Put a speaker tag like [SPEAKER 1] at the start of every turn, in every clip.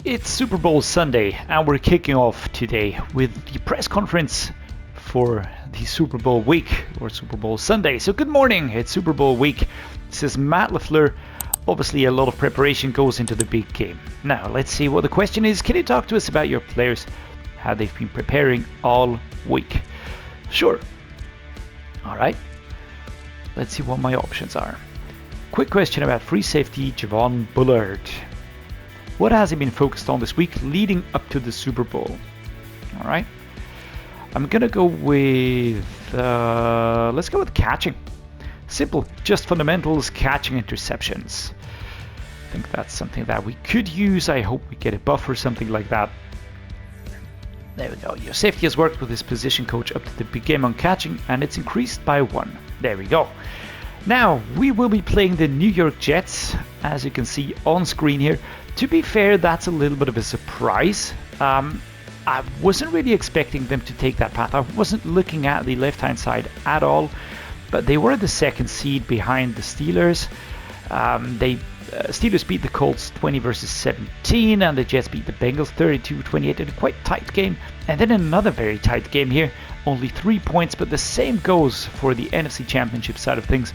[SPEAKER 1] It's Super Bowl Sunday, and we're kicking off today with the press conference for the Super Bowl week, or Super Bowl Sunday. So good morning, it's Super Bowl week. This is Matt LaFleur. Obviously a lot of preparation goes into the big game. Now let's see what the question is. Can you talk to us about your players, how they've been preparing all week? Sure. Alright, let's see what my options are. Quick question about free safety Javon Bullard. What has he been focused on this week leading up to the Super Bowl? All right. I'm going to go with, let's go with catching. Simple, just fundamentals, catching interceptions. I think that's something that we could use. I hope we get a buff or something like that. There we go. Your safety has worked with his position coach up to the big game on catching, and it's increased by 1. There we go. Now, we will be playing the New York Jets, as you can see on screen here. To be fair, that's a little bit of a surprise. I wasn't really expecting them to take that path. I wasn't looking at the left-hand side at all, but they were the second seed behind the Steelers. Steelers beat the Colts 20-17, and the Jets beat the Bengals 32-28 in a quite tight game. And then another very tight game here, only 3 points, but the same goes for the NFC Championship side of things.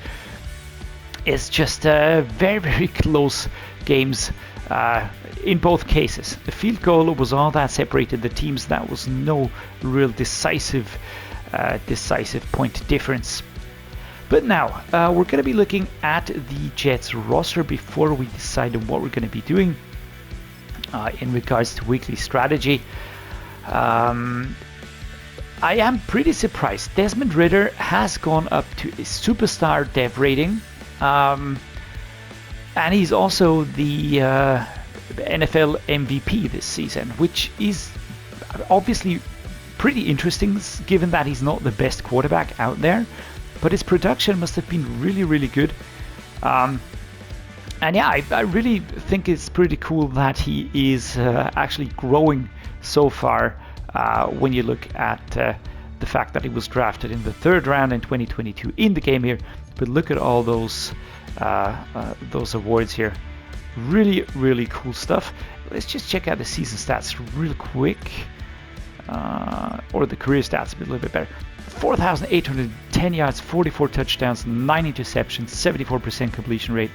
[SPEAKER 1] It's just very, very close games in both cases. The field goal was all that separated the teams. That was no real decisive point difference. But now we're going to be looking at the Jets roster before we decide on what we're going to be doing in regards to weekly strategy. I am pretty surprised. Desmond Ridder has gone up to a superstar dev rating. And he's also the NFL MVP this season, which is obviously pretty interesting given that he's not the best quarterback out there. But his production must have been really, really good. And yeah, I really think it's pretty cool that he is actually growing so far when you look at the fact that he was drafted in the 3rd round in 2022 in the game here. But look at all those awards here. Really, really cool stuff. Let's just check out the season stats real quick. Or the career stats a little bit better. 4,810 yards, 44 touchdowns, 9 interceptions, 74% completion rate.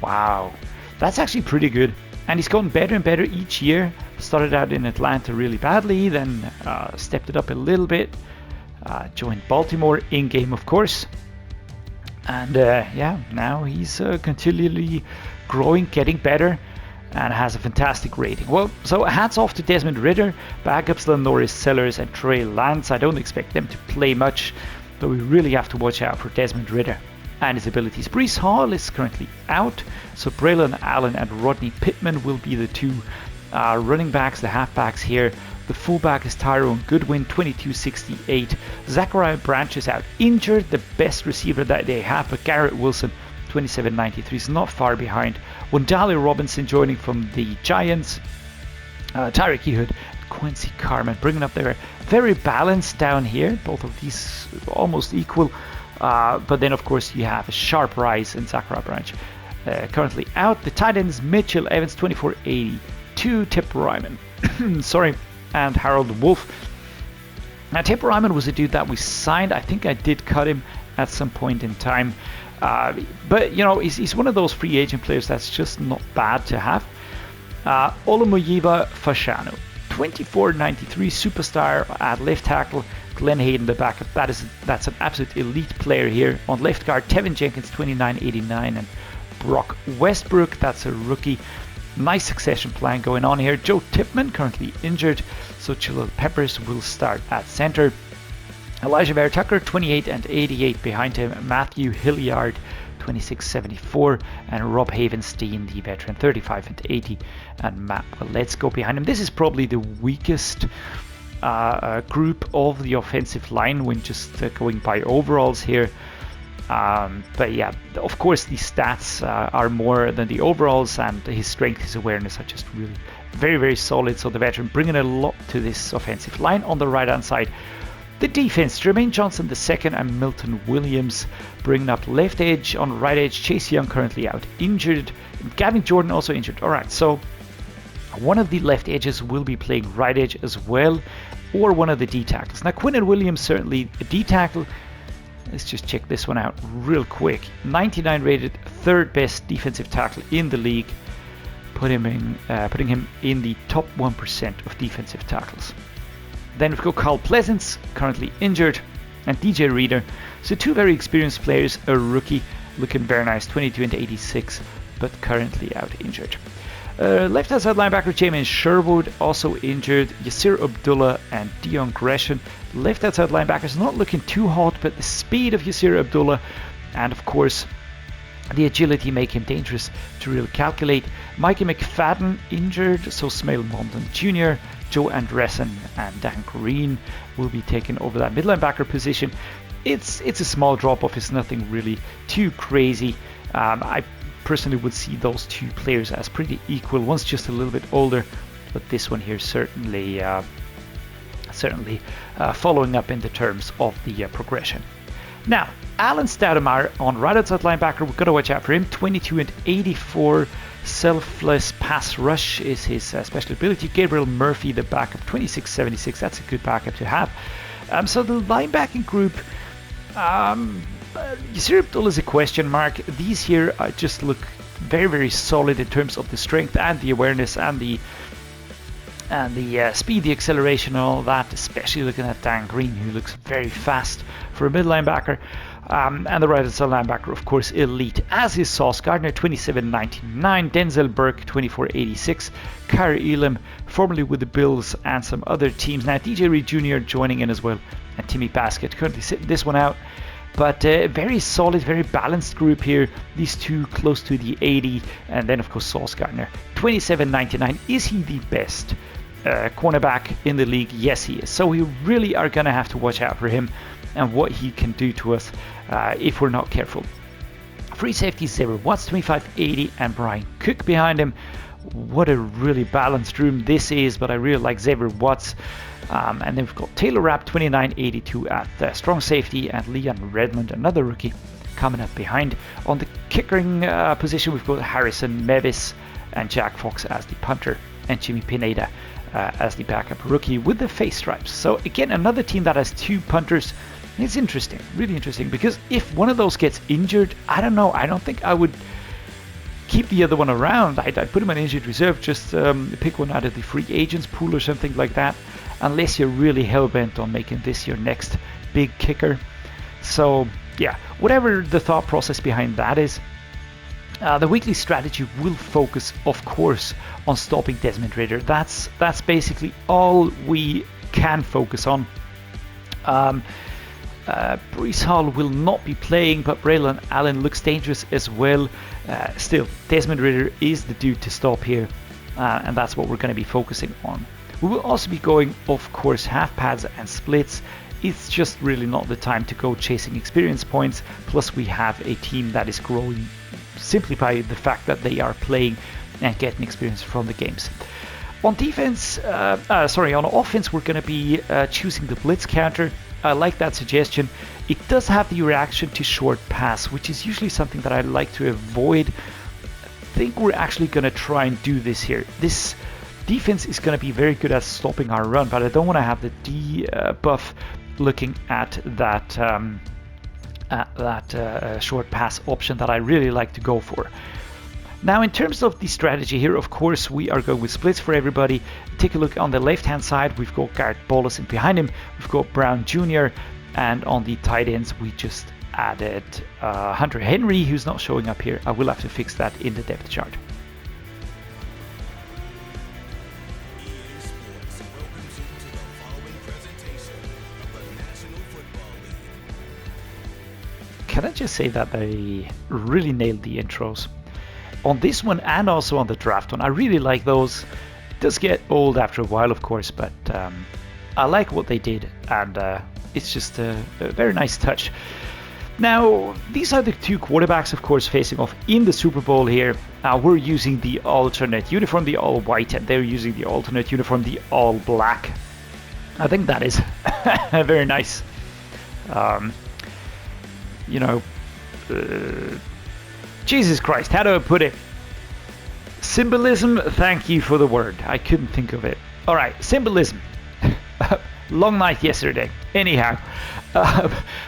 [SPEAKER 1] Wow, that's actually pretty good. And he's gotten better and better each year. Started out in Atlanta really badly, then stepped it up a little bit. Joined Baltimore in game, of course. And yeah, now he's continually growing, getting better, and has a fantastic rating. Well, so hats off to Desmond Ridder, backups Lanoris Sellers and Trey Lance. I don't expect them to play much, but we really have to watch out for Desmond Ridder and his abilities. Breece Hall is currently out, so Braylon Allen and Rodney Pittman will be the two running backs, the halfbacks here. The fullback is Tyrone Goodwin, 22-68. Zachariah Branch is out injured, the best receiver that they have, but Garrett Wilson, 27-93, is not far behind. Wandale Robinson joining from the Giants. Tyreek Ehud, Quincy Carman bringing up their very balanced down here. Both of these almost equal. But then, of course, you have a sharp rise in Zachariah Branch. Currently out. The tight ends, Mitchell Evans, 24-82. Tip Ryman. Sorry. And Harold Wolf. Now, Tip Ryman was a dude that we signed. I think I did cut him at some point in time. But, you know, he's one of those free agent players that's just not bad to have. Olumoyiba Fashanu, 24-93, superstar at left tackle. Glenn Hayden, the backup. That's an absolute elite player here. On left guard, Tevin Jenkins, 29-89. And Brock Westbrook, that's a rookie. Nice succession plan going on here. Joe Tipman currently injured, so Chilwell Peppers will start at center. Elijah Bear Tucker, 28-88 behind him. Matthew Hilliard, 26-74, and Rob Havenstein, the veteran, 35-80, and Matt Let's go behind him. This is probably the weakest group of the offensive line when just going by overalls here. But yeah, of course the stats are more than the overalls, and his strength, his awareness are just really very, very solid. So the veteran bringing a lot to this offensive line. On the right hand side, the defense, Jermaine Johnson II and Milton Williams bringing up left edge. On right edge, Chase Young currently out injured, Gavin Jordan also injured. Alright, so One of the left edges will be playing right edge as well, or one of the D tackles. Now, Quinn Williams, certainly a D tackle. Let's just check this one out real quick. 99 rated, third best defensive tackle in the league, putting him in the top 1% of defensive tackles. Then we've got Carl Pleasance, currently injured, and DJ Reader. So two very experienced players, a rookie looking very nice, 22 and 86, but currently out injured. Left hand side linebacker Jamin Sherwood, also injured. Yasir Abdullah and Dion Gresham. Left hand side linebackers not looking too hot, but the speed of Yasir Abdullah and of course the agility make him dangerous to really calculate. Mikey McFadden injured, so Smail Mondon Jr., Joe Andressen and Dan Green will be taking over that mid linebacker position. It's a small drop off, it's nothing really too crazy. I personally would see those two players as pretty equal. One's just a little bit older, but this one here certainly following up in the terms of the progression. Now, Alan Stoudemire on right outside linebacker, we've got to watch out for him. 22 and 84, selfless pass rush is his special ability. Gabriel Murphy, the backup, 26-76. That's a good backup to have. So the linebacking group, Yasir Abdullah is a question mark. These here just look very, very solid in terms of the strength and the awareness and the speed, the acceleration, and all that. Especially looking at Dan Green, who looks very fast for a mid linebacker. And the right side linebacker, of course, elite, as is Sauce Gardner, 27.99, Denzel Burke, 24.86, Kyrie Elam, formerly with the Bills and some other teams. Now, DJ Reed Jr. joining in as well, and Timmy Baskett currently sitting this one out. But very solid, very balanced group here. These two close to the 80, and then of course Sauce Gardner, 27.99. Is he the best cornerback in the league? Yes, he is. So we really are going to have to watch out for him and what he can do to us if we're not careful. Free safety, Xavier Watts, 25.80, and Brian Cook behind him. What a really balanced room this is, but I really like Xavier Watts. And then we've got Taylor Rapp, 29.82 at strong safety, and Leon Redmond, another rookie, coming up behind. On the kickering position, we've got Harrison Mevis and Jack Fox as the punter, and Jimmy Pineda as the backup rookie with the face stripes. So again, another team that has two punters. It's interesting, really interesting, because if one of those gets injured, I don't know, I don't think I would keep the other one around. I'd put him on injured reserve, just pick one out of the free agents pool or something like that, unless you're really hell-bent on making this your next big kicker. So yeah, whatever the thought process behind that is, the weekly strategy will focus, of course, on stopping Desmond Ridder. That's basically all we can focus on. Breece Hall will not be playing, but Braylon Allen looks dangerous as well. Still, Desmond Ridder is the dude to stop here, and that's what we're going to be focusing on. We will also be going, of course, half pads and splits. It's just really not the time to go chasing experience points. Plus, we have a team that is growing simply by the fact that they are playing and getting experience from the games. On defense, on offense, we're going to be choosing the blitz counter. I like that suggestion. It does have the reaction to short pass, which is usually something that I like to avoid. I think we're actually going to try and do this here. This defense is going to be very good at stopping our run, but I don't want to have the debuff looking at that short pass option that I really like to go for. Now, in terms of the strategy here, of course, we are going with splits for everybody. Take a look on the left-hand side. We've got Garrett Bolles, and behind him, we've got Brown Jr. And on the tight ends, we just added Hunter Henry, who's not showing up here. I will have to fix that in the depth chart. Can I just say that they really nailed the intros? On this one and also on the draft one, I really like those. It does get old after a while, of course, but I like what they did, and it's just a very nice touch. Now, these are the two quarterbacks, of course, facing off in the Super Bowl here. We're using the alternate uniform, the all white, and they're using the alternate uniform, the all black. I think that is very nice. Jesus Christ, how do I put it? Symbolism, thank you for the word. I couldn't think of it. All right, symbolism. Long night yesterday. Anyhow,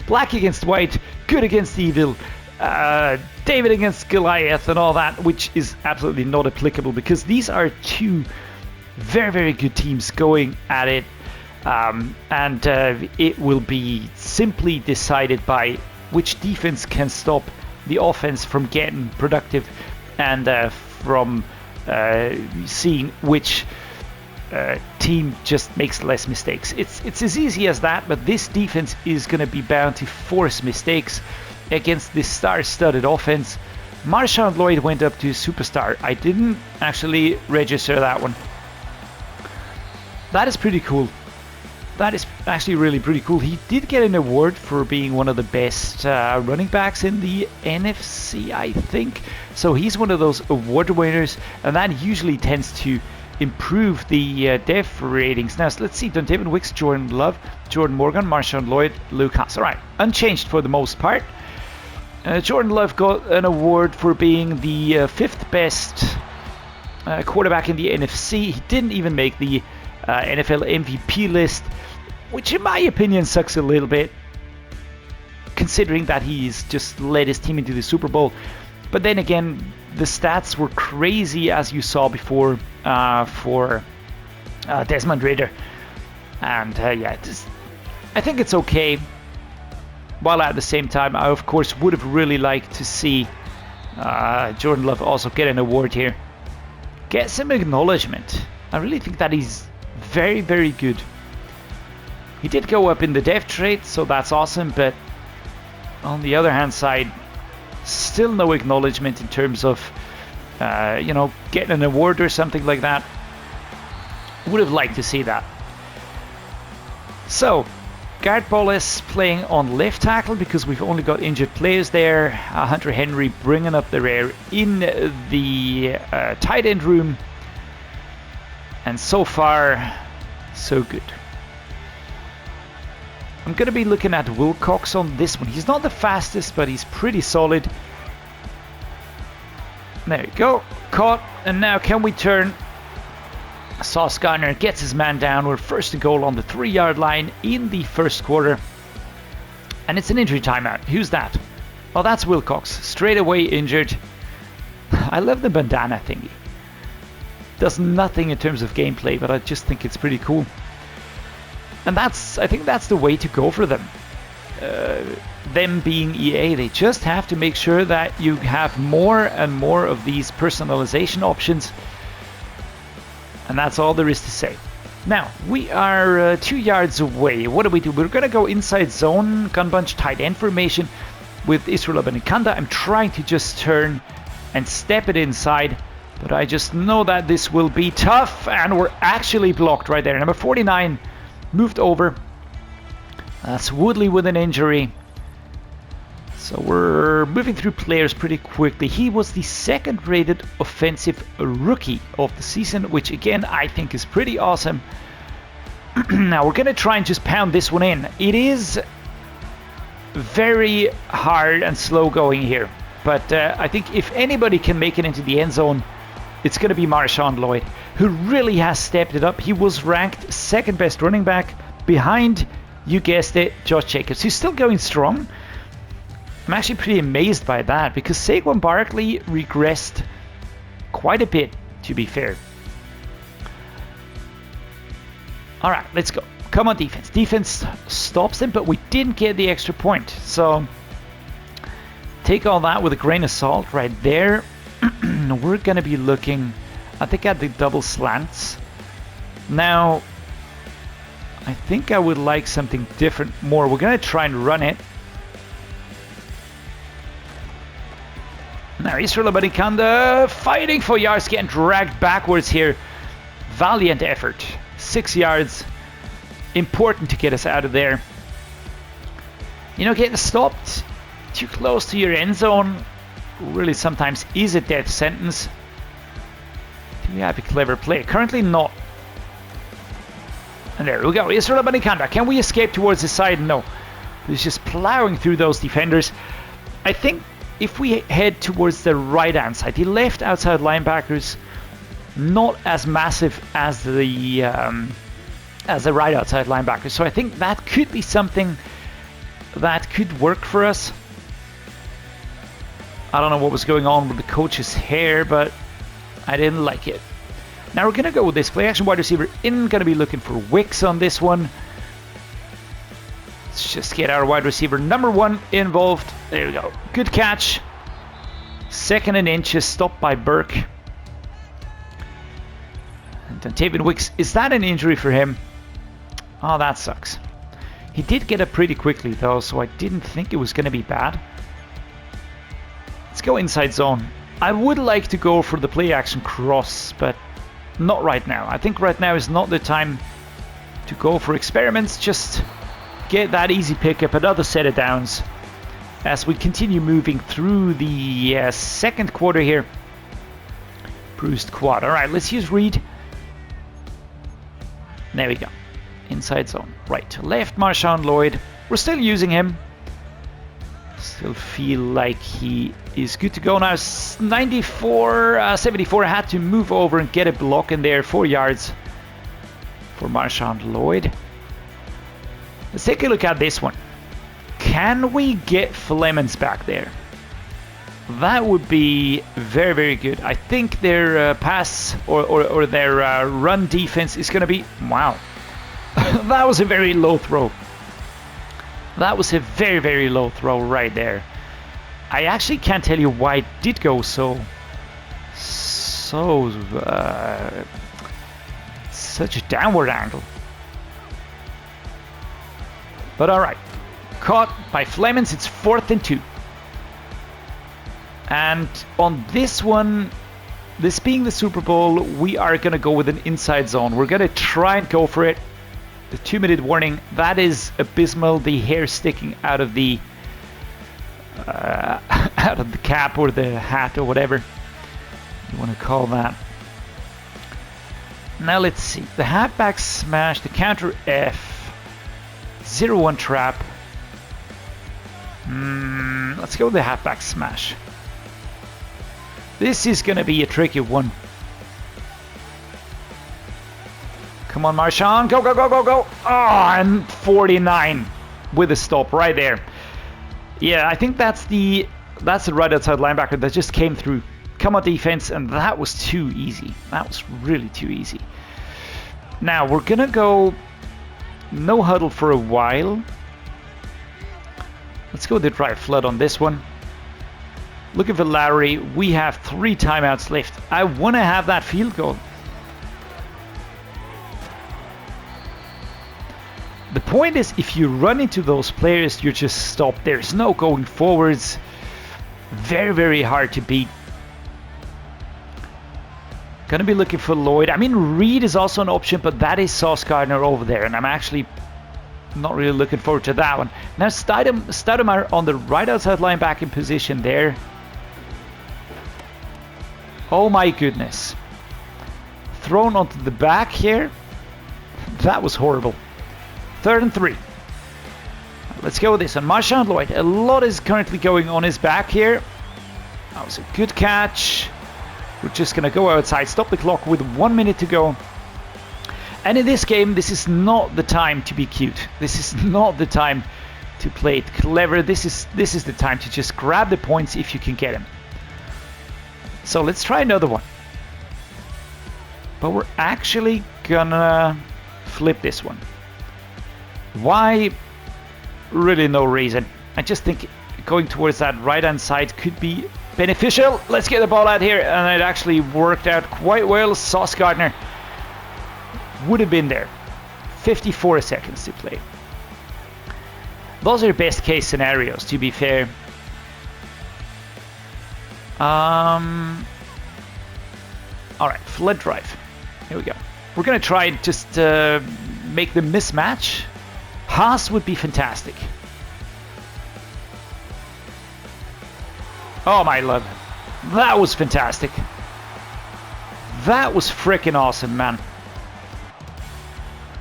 [SPEAKER 1] black against white, good against evil, David against Goliath and all that, which is absolutely not applicable because these are two very, very good teams going at it. And it will be simply decided by which defense can stop the offense from getting productive and from seeing which team just makes less mistakes. It's as easy as that, but this defense is going to be bound to force mistakes against this star-studded offense. Marshawn Lloyd went up to superstar. I didn't actually register that one. That is pretty cool. That is actually really pretty cool. He did get an award for being one of the best running backs in the NFC, I think. So he's one of those award winners, and that usually tends to improve the def ratings. Now, so let's see. Dontayvon Wicks, Jordan Love, Jordan Morgan, Marshawn Lloyd, Luke Haas. All right, unchanged for the most part. Jordan Love got an award for being the fifth best quarterback in the NFC. He didn't even make the NFL MVP list, which in my opinion sucks a little bit, considering that he's just led his team into the Super Bowl. But then again, the stats were crazy, as you saw before, for Desmond Ridder. And yeah, I think it's okay. While at the same time, I of course would have really liked to see Jordan Love also get an award here. Get some acknowledgement. I really think that he's very, very good. He did go up in the def trait, so that's awesome, but on the other hand side, still no acknowledgement in terms of, you know, getting an award or something like that. Would have liked to see that. So, Garrett Bowles playing on left tackle because we've only got injured players there. Hunter Henry bringing up the rear in the tight end room. And so far, so good. I'm going to be looking at Wilcox on this one. He's not the fastest, but he's pretty solid. There you go. Caught. And now can we turn? Sauce Gardner gets his man down. We're first and goal on the 3-yard line in the first quarter. And it's an injury timeout. Who's that? Oh, that's Wilcox. Straight away injured. I love the bandana thingy. Does nothing in terms of gameplay, but I just think it's pretty cool. And I think that's the way to go for them. Them being EA, they just have to make sure that you have more and more of these personalization options. And that's all there is to say. Now, we are 2 yards away. What do we do? We're going to go inside zone, gun bunch, tight end formation with Israel Abanikanda. I'm trying to just turn and step it inside, but I just know that this will be tough, and we're actually blocked right there. Number 49 moved over. That's Woodley with an injury. So we're moving through players pretty quickly. He was the second rated offensive rookie of the season, which again I think is pretty awesome. Now we're going to try and just pound this one in. It is very hard and slow going here, but I think if anybody can make it into the end zone, it's going to be Marshawn Lloyd, who really has stepped it up. He was ranked second best running back behind, you guessed it, Josh Jacobs. He's still going strong. I'm actually pretty amazed by that because Saquon Barkley regressed quite a bit, to be fair. All right, let's go. Come on, defense. Defense stops them, but we didn't get the extra point. So take all that with a grain of salt right there. We're going to be looking, I think, at the double slants. Now, I think I would like something different more. We're going to try and run it. Now Israel Abanikanda fighting for yards, getting dragged backwards here. Valiant effort. 6 yards. Important to get us out of there. You know, getting stopped too close to your end zone really sometimes is a death sentence. You have a clever play. Currently not. And there we go. Israel Abanikanda. Can we escape towards the side? No. He's just plowing through those defenders. I think if we head towards the right hand side, the left outside linebackers not as massive as the right outside linebacker. So I think that could be something that could work for us. I don't know what was going on with the coach's hair, but I didn't like it. Now we're going to go with this play action wide receiver in, going to be looking for Wicks on this one. Let's just get our wide receiver number 1 involved. There we go. Good catch. 2nd and inches, stopped by Burke. And Dontavian Wicks, is that an injury for him? Oh, that sucks. He did get up pretty quickly though, so I didn't think it was going to be bad. Let's go inside zone. I would like to go for the play action cross, but not right now. I think right now is not the time to go for experiments. Just get that easy pickup, another set of downs as we continue moving through the second quarter here. Bruised quad. All right, let's use read. There we go. Inside zone. Right to left, Marshawn Lloyd. We're still using him. Still feel like he is good to go now. 74. I had to move over and get a block in there. 4 yards for Marshawn Lloyd. Let's take a look at this one. Can we get Flemons back there? That would be very, very good. I think their pass or their run defense is going to be... Wow. That was a very low throw. That was a very, very low throw right there. I actually can't tell you why it did go so such a downward angle. But all right. Caught by Flemons. It's 4th and 2. And on this one, this being the Super Bowl, we are going to go with an inside zone. We're going to try and go for it. The 2-minute warning, that is abysmal. The hair sticking out of the cap or the hat or whatever you want to call that. Now let's see. The halfback smash, the counter F, 0-1 trap. Let's go with the halfback smash. This is going to be a tricky one. Come on, Marshawn. Go, go, go, go, go. Oh, and 49 with a stop right there. Yeah, I think that's the right outside linebacker that just came through. Come on, defense, and that was too easy. That was really too easy. Now, we're going to go no huddle for a while. Let's go with the drive flood on this one. Looking for Lowry. We have 3 timeouts left. I want to have that field goal. The point is, if you run into those players, you just stop. There's no going forwards. Very, very hard to beat. Gonna be looking for Lloyd. I mean, Reed is also an option, but that is Sauce Gardner over there, and I'm actually not really looking forward to that one. Now, Stoudemire on the right outside linebacking position there. Oh my goodness. Thrown onto the back here. That was horrible. 3rd and 3. Let's go with this one. Marshawn Lloyd. A lot is currently going on his back here. That was a good catch. We're just going to go outside. Stop the clock with 1 minute to go. And in this game, this is not the time to be cute. This is not the time to play it clever. This is the time to just grab the points if you can get them. So let's try another one. But we're actually gonna flip this one. Why? Really no reason. I just think going towards that right hand side could be beneficial. Let's get the ball out here, and it actually worked out quite well. Sauce Gardner would have been there. 54 seconds to play. Those are best case scenarios, to be fair. Alright, flood drive. Here we go. We're gonna try and just make the mismatch. Haas would be fantastic. Oh my lord. That was fantastic. That was freaking awesome, man.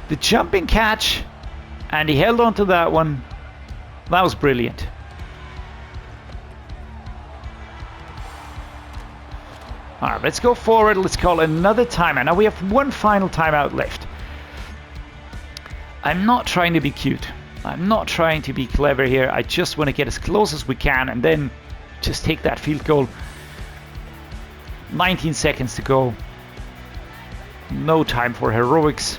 [SPEAKER 1] The jumping catch, and he held on to that one. That was brilliant. Alright, let's go forward. Let's call another timeout. Now we have one final timeout left. I'm not trying to be cute. I'm not trying to be clever here. I just want to get as close as we can and then just take that field goal. 19 seconds to go. No time for heroics.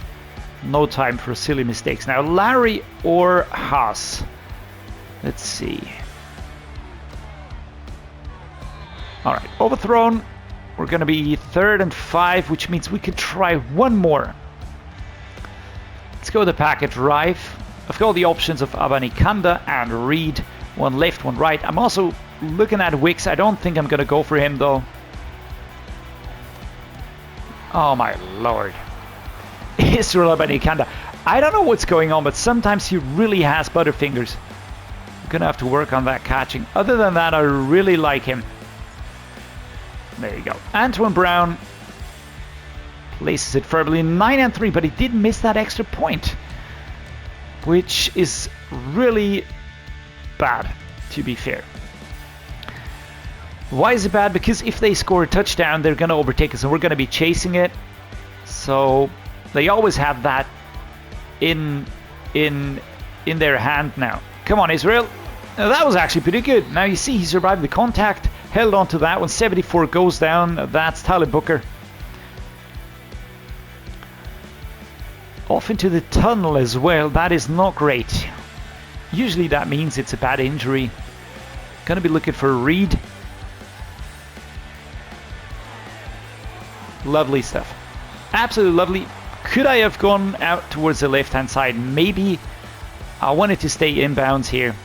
[SPEAKER 1] No time for silly mistakes. Now, Larry or Haas? Let's see. Alright, overthrown. We're going to be 3rd and 5, which means we could try one more. Let's go with the packet drive. I've got the options of Abanikanda and Reed. One left, one right. I'm also looking at Wicks. I don't think I'm going to go for him, though. Oh, my lord. Israel Abanikanda. I don't know what's going on, but sometimes he really has butterfingers. I'm going to have to work on that catching. Other than that, I really like him. There you go. Antoine Brown places it firmly 9 and 3, but he did miss that extra point, which is really bad, to be fair. Why is it bad? Because if they score a touchdown, they're going to overtake us and we're going to be chasing it. So they always have that in their hand now. Come on, Israel. Now, that was actually pretty good. Now you see he survived the contact, held on to that one. 74 goes down. That's Tyler Booker. Off into the tunnel as well. That is not great. Usually that means it's a bad injury. Gonna be looking for Reed. Lovely stuff. Absolutely lovely. Could I have gone out towards the left-hand side? Maybe. I wanted to stay inbounds here.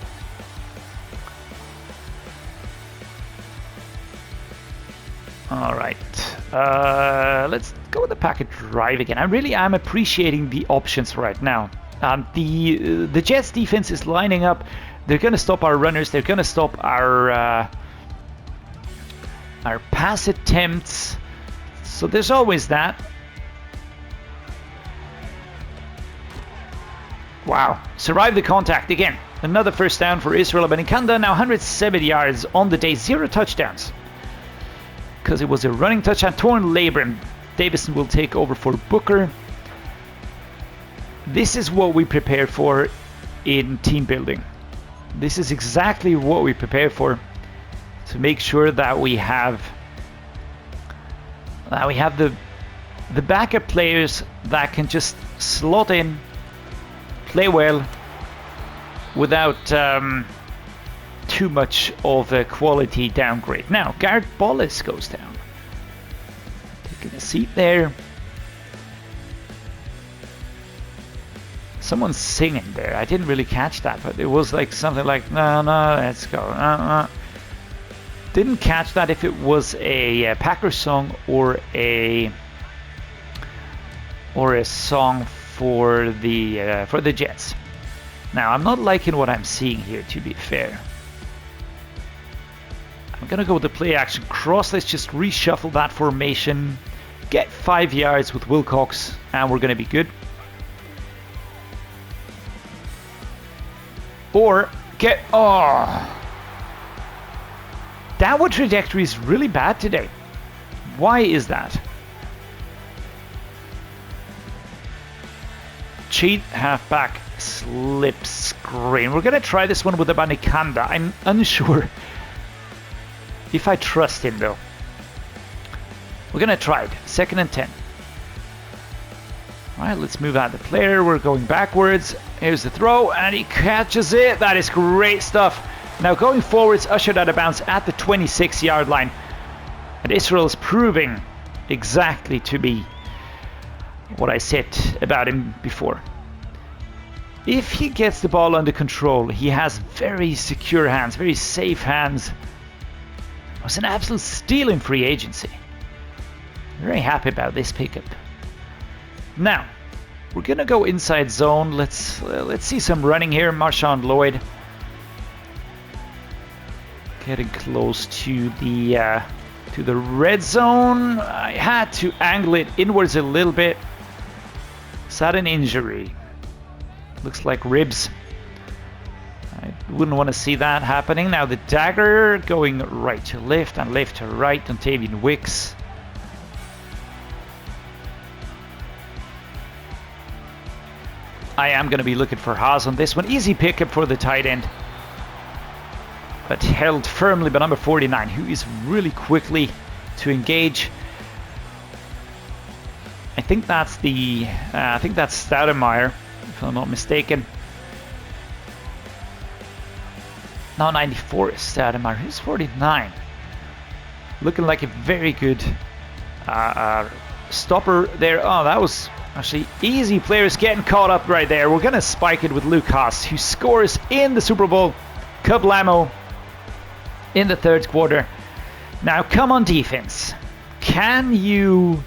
[SPEAKER 1] Alright. Let's go with the packet drive again. I really am appreciating the options right now. The Jets defense is lining up. They're going to stop our runners. They're going to stop our pass attempts. So there's always that. Wow. Survive the contact again. Another first down for Israel Abanikanda. Now 170 yards on the day. 0 touchdowns. Because it was a running touchdown. Torn labrum. Davison will take over for Booker. This is what we prepare for in team building. This is exactly what we prepare for, to make sure that we have the backup players that can just slot in, play well, without too much of a quality downgrade. Now, Garrett Bolles goes down. Taking a seat there. Someone's singing there. I didn't really catch that, but it was like something like, no, let's go. Didn't catch that if it was a Packers song or a song for the Jets. Now, I'm not liking what I'm seeing here, to be fair. I'm going to go with the play action cross. Let's just reshuffle that formation. Get 5 yards with Wilcox, and we're going to be good. Or get... Oh! Downward trajectory is really bad today. Why is that? Cheat halfback slip screen. We're going to try this one with Abanikanda. I'm unsure if I trust him, though. We're going to try it. 2nd and 10. Alright, let's move out the player. We're going backwards. Here's the throw, and he catches it. That is great stuff. Now going forwards, ushered out of bounds at the 26-yard line. And Israel is proving exactly to be what I said about him before. If he gets the ball under control, he has very secure hands, very safe hands. It was an absolute steal in free agency. Very happy about this pickup. Now, we're gonna go inside zone. Let's see some running here. Marshawn Lloyd getting close to the red zone. I had to angle it inwards a little bit. Is that an injury? Looks like ribs. I wouldn't want to see that happening. Now the dagger going right to left and left to right on Tavian Wicks. I am going to be looking for Haas on this one. Easy pickup for the tight end. But held firmly by number 49, who is really quickly to engage. I think that's Stoudemire, if I'm not mistaken. No, 94 is Stoudemire. Who's 49? Looking like a very good stopper there. Oh, that was actually easy. Players getting caught up right there. We're going to spike it with Luke Haas, who scores in the Super Bowl. Kablamo in the third quarter. Now, come on, defense. Can you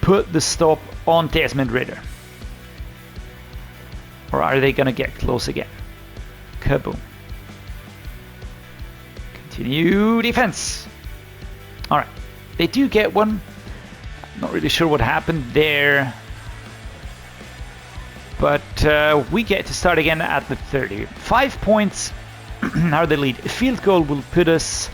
[SPEAKER 1] put the stop on Desmond Ridder? Or are they going to get close again? Kaboom. Continue defense. All right. They do get one. Not really sure what happened there. But we get to start again at the 30. 5 points are the lead. A field goal will put us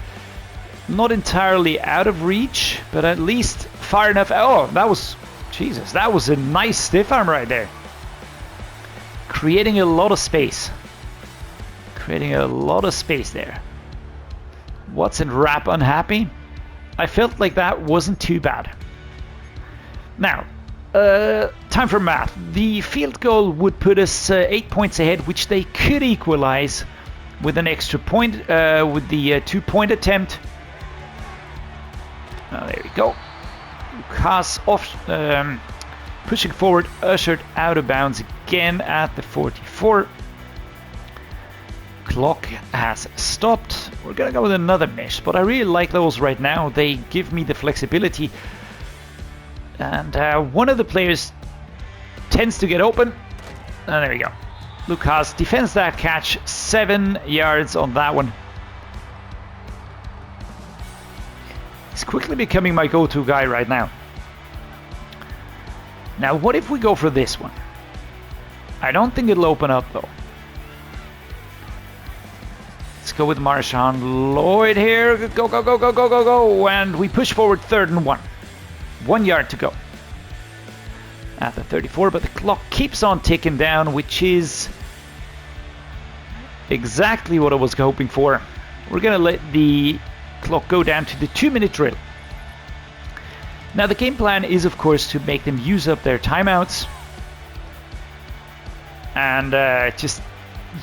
[SPEAKER 1] not entirely out of reach, but at least far enough. Oh, that was... Jesus, that was a nice stiff arm right there. Creating a lot of space. Creating a lot of space there. Watson Rap unhappy. I felt like that wasn't too bad. Now, time for math. The field goal would put us 8 points ahead, which they could equalize with an extra point, with the 2-point attempt. There we go. Lucas off, pushing forward, ushered out of bounds again at the 44. Clock has stopped. We're gonna go with another mesh, but I really like those right now. They give me the flexibility. And one of the players tends to get open. And there we go. Lucas defends that catch. 7 yards on that one. He's quickly becoming my go-to guy right now. Now, what if we go for this one? I don't think it'll open up, though. Let's go with Marshawn Lloyd here. Go, go, go, go, go, go, go. And we push forward 3rd and 1. 1 yard to go. At the 34, but the clock keeps on ticking down, which is exactly what I was hoping for. We're going to let the clock go down to the 2-minute drill. Now the game plan is, of course, to make them use up their timeouts and just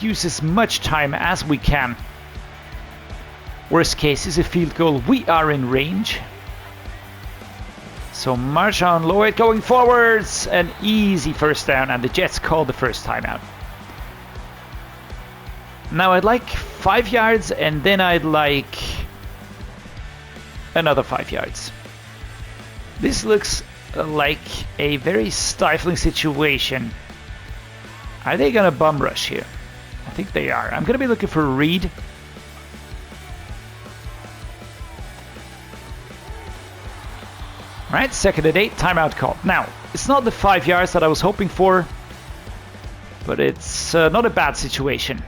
[SPEAKER 1] use as much time as we can. Worst case is a field goal. We are in range. So Marshawn Lloyd going forwards, an easy first down, and the Jets call the first timeout. Now I'd like 5 yards, and then I'd like another 5 yards. This looks like a very stifling situation. Are they gonna bum rush here? I think they are. I'm gonna be looking for Reed. Alright, 2nd and 8, timeout call. Now, it's not the 5 yards that I was hoping for, but it's not a bad situation.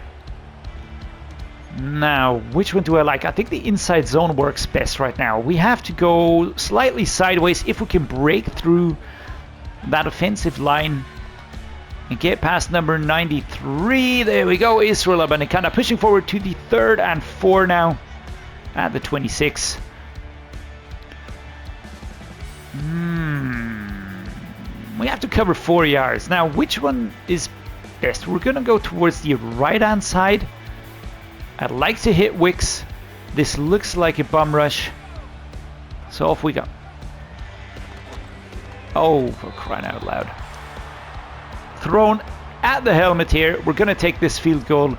[SPEAKER 1] Now, which one do I like? I think the inside zone works best right now. We have to go slightly sideways if we can break through that offensive line and get past number 93. There we go, Israel Abanikanda pushing forward to the 3rd and 4 now at the 26. We have to cover 4 yards. Now, which one is best? We're going to go towards the right-hand side. I'd like to hit Wicks. This looks like a bum rush. So off we go. Oh, for crying out loud. Thrown at the helmet here. We're going to take this field goal.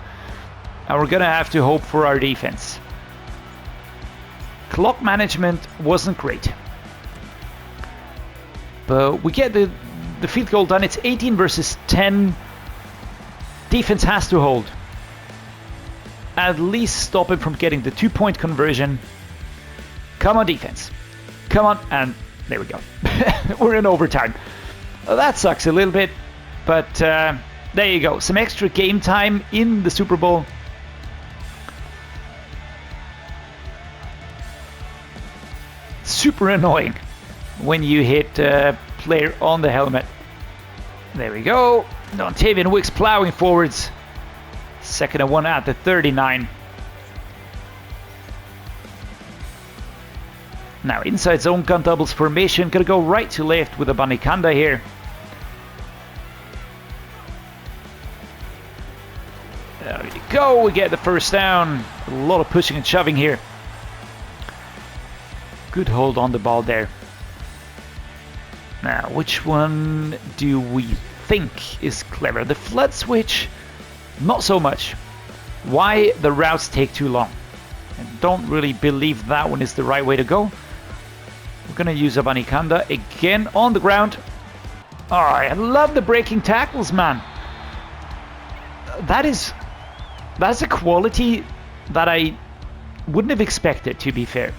[SPEAKER 1] And we're going to have to hope for our defense. Clock management wasn't great. But we get the field goal done. It's 18 versus 10. Defense has to hold. At least stop him from getting the 2-point conversion. Come on, defense. Come on. And there we go. We're in overtime. Well, that sucks a little bit. But there you go. Some extra game time in the Super Bowl. Super annoying when you hit a player on the helmet. There we go. Dontavian Wicks plowing forwards. 2nd and 1 at the 39. Now inside zone gun doubles formation. Gonna go right to left with a Banikanda here. There we go. We get the first down. A lot of pushing and shoving here. Good hold on the ball there. Now, which one do we think is clever? The flood switch, not so much. Why the routes take too long? I don't really believe that one is the right way to go. We're gonna use a Banikanda again on the ground. Oh, I love the breaking tackles, man. That's a quality that I wouldn't have expected, to be fair.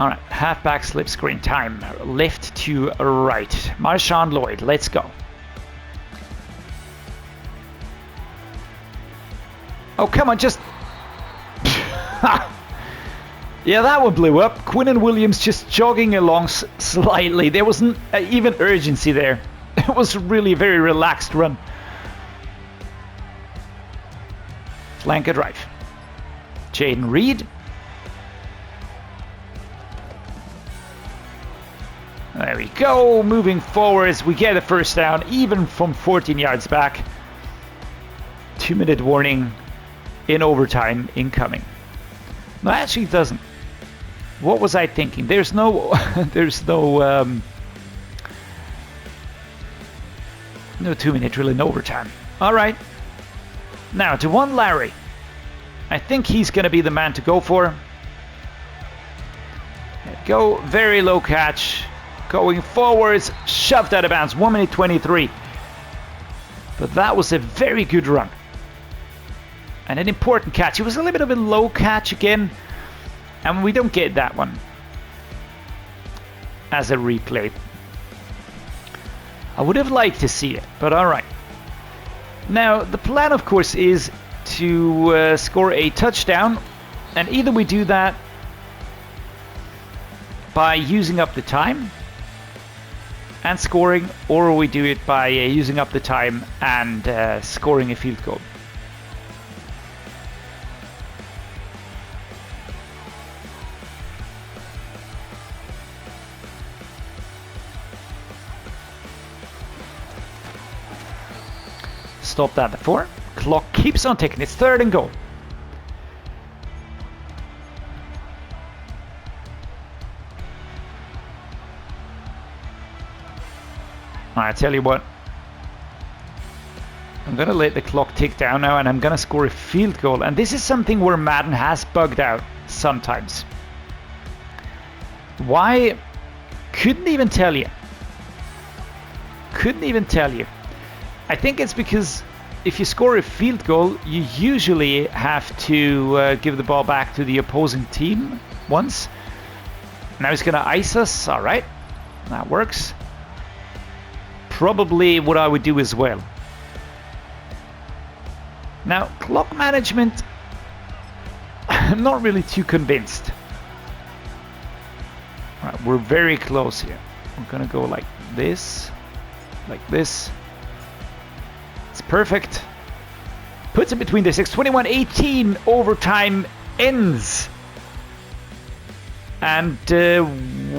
[SPEAKER 1] All right, halfback slip screen time. Left to right. Marshawn Lloyd, let's go. Oh, come on, just... Yeah, that one blew up. Quinnen Williams just jogging along slightly. There wasn't even urgency there. It was really a very relaxed run. Flanker drive. Jaden Reed. There we go. Moving forwards. We get a first down, even from 14 yards back. 2-minute warning in overtime incoming. No, actually it doesn't. What was I thinking? There's no 2-minute drill in overtime. All right. Now to one Larry. I think he's going to be the man to go for. There we go. Very low catch. Going forwards. Shoved out of bounds. 1 minute 23. But that was a very good run. And an important catch. It was a little bit of a low catch again. And we don't get that one as a replay. I would have liked to see it, but all right. Now, the plan, of course, is to score a touchdown. And either we do that by using up the time and scoring, or we do it by using up the time and scoring a field goal. Stop that at 4. Clock keeps on ticking. It's 3rd and goal. I tell you what. I'm going to let the clock tick down now, and I'm going to score a field goal. And this is something where Madden has bugged out sometimes. Why? Couldn't even tell you. Couldn't even tell you. I think it's because if you score a field goal, you usually have to give the ball back to the opposing team once. Now he's going to ice us. All right. That works. Probably what I would do as well. Now, clock management, I'm not really too convinced. All right, we're very close here. We're going to go like this. Like this. It's perfect. Puts it between the 6. 21-18. Overtime ends. And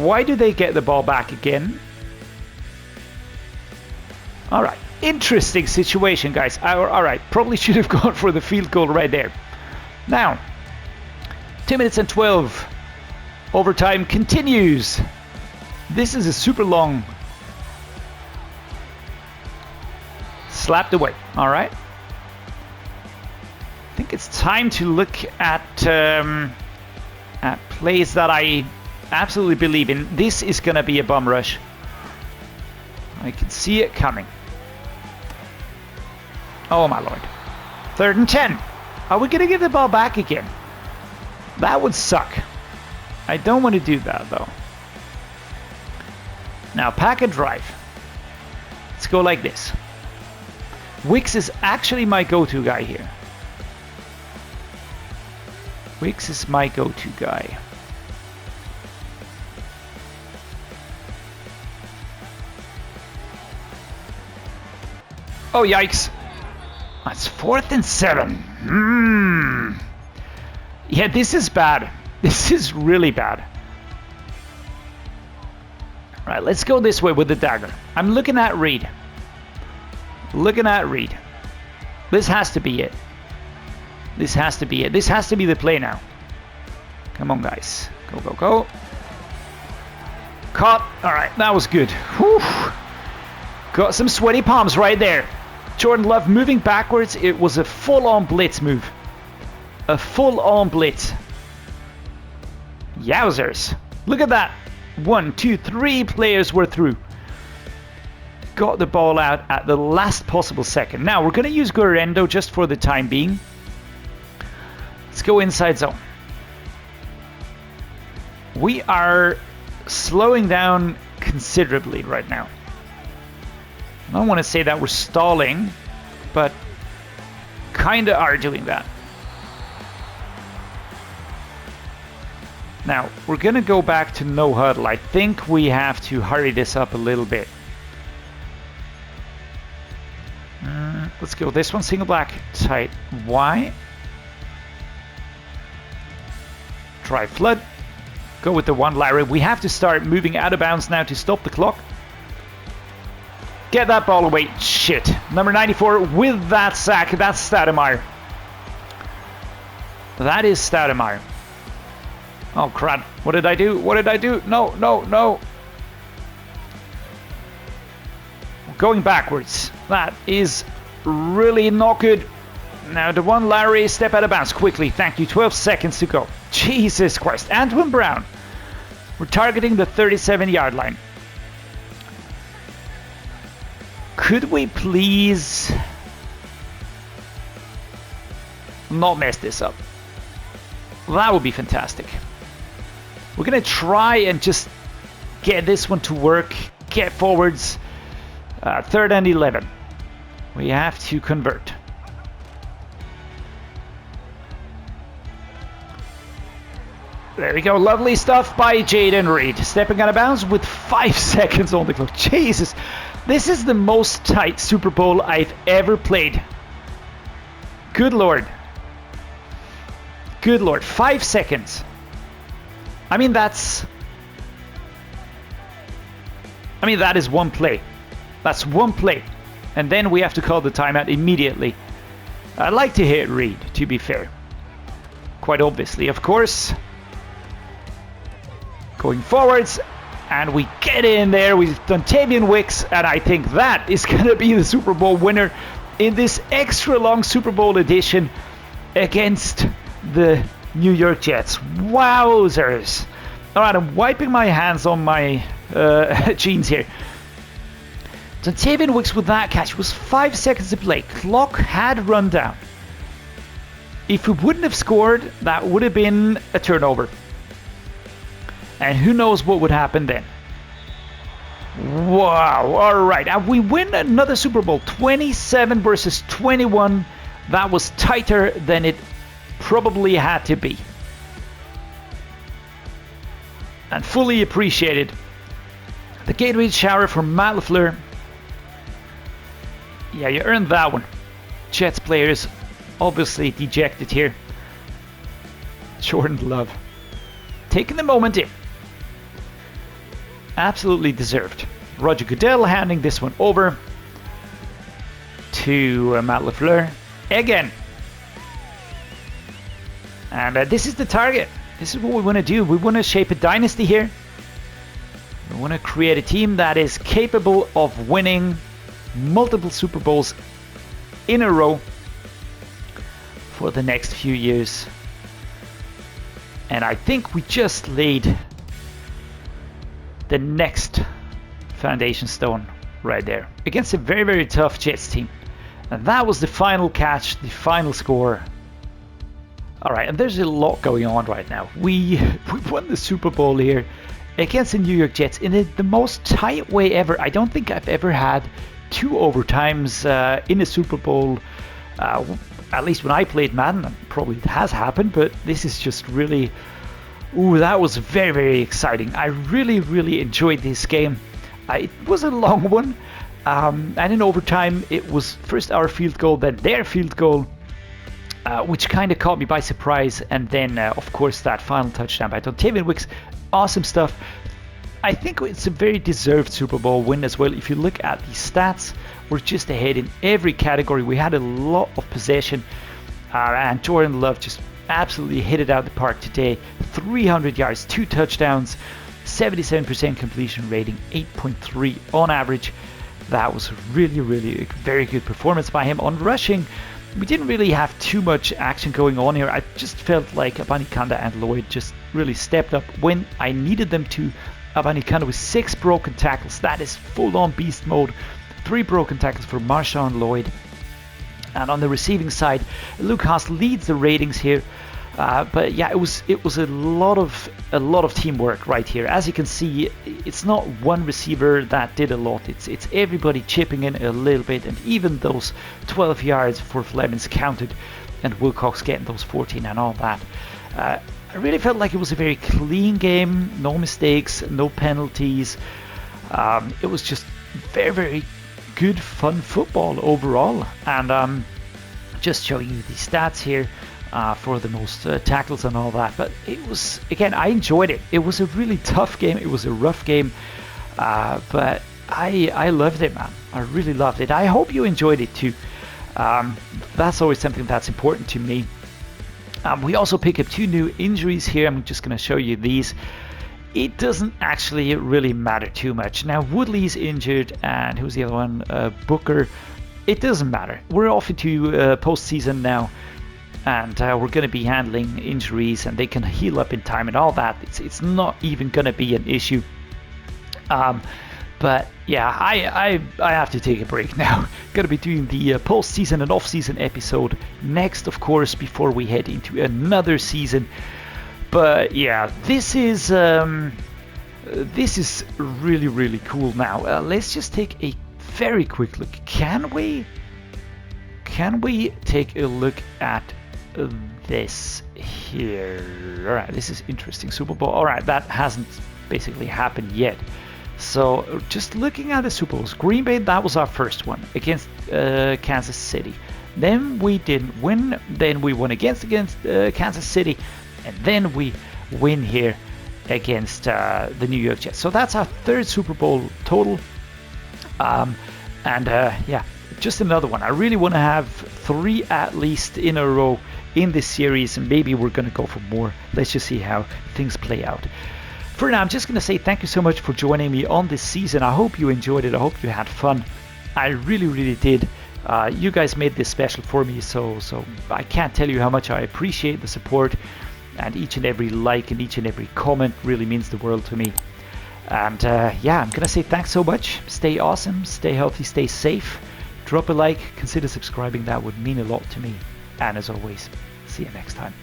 [SPEAKER 1] why do they get the ball back again? All right. Interesting situation, guys. All right. Probably should have gone for the field goal right there. Now, 2 minutes and 12. Overtime continues. This is a super long... Slapped away. All right. I think it's time to look at plays that I absolutely believe in. This is going to be a bum rush. I can see it coming. Oh, my Lord. 3rd and 10. Are we going to give the ball back again? That would suck. I don't want to do that, though. Now, pack and drive. Let's go like this. Wicks is actually my go-to guy here. Wicks is my go-to guy. Oh, yikes. That's 4th and 7. Yeah, this is bad. This is really bad. All right, let's go this way with the dagger. I'm looking at Reed. Looking at Reed. This has to be it. This has to be it. This has to be the play now. Come on, guys. Go, go, go. Caught. All right, that was good. Whew. Got some sweaty palms right there. Jordan Love moving backwards. It was a full-on blitz move. A full-on blitz. Yowzers. Look at that. 1, 2, 3 players were through. Got the ball out at the last possible second. Now, we're going to use Guerrero just for the time being. Let's go inside zone. We are slowing down considerably right now. I don't want to say that we're stalling, but kind of are doing that. Now, we're going to go back to no huddle. I think we have to hurry this up a little bit. Let's go this one, single black, tight Y. Try flood. Go with the 1 Larry. We have to start moving out of bounds now to stop the clock. Get that ball away. Shit. Number 94 with that sack. That's Stoudemire. That is Stoudemire. Oh, crap. What did I do? What did I do? No, no, no. Going backwards. That is really not good. Now, the 1 Larry, step out of bounds quickly. Thank you. 12 seconds to go. Jesus Christ. Antoine Brown. We're targeting the 37-yard line. Could we please not mess this up? That would be fantastic. We're going to try and just get this one to work. Get forwards. 3rd and 11. We have to convert. There we go. Lovely stuff by Jaden Reed. Stepping out of bounds with 5 seconds on the clock. Jesus. This is the most tight Super Bowl I've ever played. Good Lord. Good Lord. 5 seconds. I mean, that is one play. That's one play. And then we have to call the timeout immediately. I'd like to hit Reed, to be fair. Quite obviously, of course. Going forwards. And we get in there with Dontavian Wicks. And I think that is going to be the Super Bowl winner in this extra long Super Bowl edition against the New York Jets. Wowzers. All right, I'm wiping my hands on my jeans here. Dontavian Wicks with that catch was 5 seconds to play. Clock had run down. If we wouldn't have scored, that would have been a turnover. And who knows what would happen then. Wow. All right. And we win another Super Bowl. 27 versus 21. That was tighter than it probably had to be. And fully appreciated. The Gatorade shower from Matt LaFleur. Yeah, you earned that one. Jets players obviously dejected here. Jordan Love taking the moment in. Absolutely deserved. Roger Goodell handing this one over to Matt LaFleur again. And this is the target. This is what we want to do. We want to shape a dynasty here. We want to create a team that is capable of winning multiple Super Bowls in a row for the next few years. And I think we just laid the next foundation stone right there against a very, very tough Jets team. And that was the final catch, the final score. Alright, and there's a lot going on right now. We won the Super Bowl here against the New York Jets in the most tight way ever. I don't think I've ever had 2 overtimes in a Super Bowl. At least when I played Madden, probably it has happened, but this is just really... Ooh, that was very, very exciting. I really, really enjoyed this game. It was a long one, And in overtime, it was first our field goal, then their field goal, which kind of caught me by surprise. And then, of course, that final touchdown by Dontavian Wicks. Awesome stuff. I think it's a very deserved Super Bowl win as well. If you look at the stats, we're just ahead in every category. We had a lot of possession, and Jordan Love just absolutely hit it out of the park today. 300 yards, 2 touchdowns, 77% completion rating, 8.3 on average. That was really, really a very good performance by him. On rushing, we didn't really have too much action going on here. I just felt like Abanikanda and Lloyd just really stepped up when I needed them to. Abanikanda with 6 broken tackles. That is full-on beast mode. 3 broken tackles for Marshawn Lloyd. And on the receiving side, Luke Haas leads the ratings here. But yeah, it was a lot of teamwork right here. As you can see, it's not one receiver that did a lot. It's everybody chipping in a little bit, and even those 12 yards for Flemings counted, and Wilcox getting those 14 and all that. I really felt like it was a very clean game, no mistakes, no penalties. It was just very, very good, fun football overall. And just showing you the stats here for the most tackles and all that. But it was, again, I enjoyed it. It was a really tough game. It was a rough game. But I loved it, man. I really loved it. I hope you enjoyed it too. That's always something that's important to me. We also pick up 2 new injuries here. I'm just going to show you these. It doesn't actually really matter too much. Now, Woodley's injured, and who's the other one? Booker. It doesn't matter. We're off into postseason now, and we're going to be handling injuries, and they can heal up in time and all that. It's not even going to be an issue. But yeah, I have to take a break now. Gonna be doing the post-season and off-season episode next, of course, before we head into another season. But yeah, this is really, really cool. Now let's just take a very quick look. Can we take a look at this here? All right, this is interesting. Super Bowl. All right, that hasn't basically happened yet. So just looking at the Super Bowls, Green Bay, that was our first one against Kansas City. Then we didn't win. Then we won against Kansas City, and then we win here against the New York Jets. So that's our 3rd Super Bowl total. Yeah, just another one. I really want to have 3 at least in a row in this series, and maybe we're going to go for more. Let's just see how things play out. For now, I'm just going to say thank you so much for joining me on this season. I hope you enjoyed it. I hope you had fun. I really, really did. You guys made this special for me, so I can't tell you how much I appreciate the support, and each and every like and each and every comment really means the world to me. And yeah, I'm going to say thanks so much. Stay awesome, stay healthy, stay safe. Drop a like, consider subscribing. That would mean a lot to me. And as always, see you next time.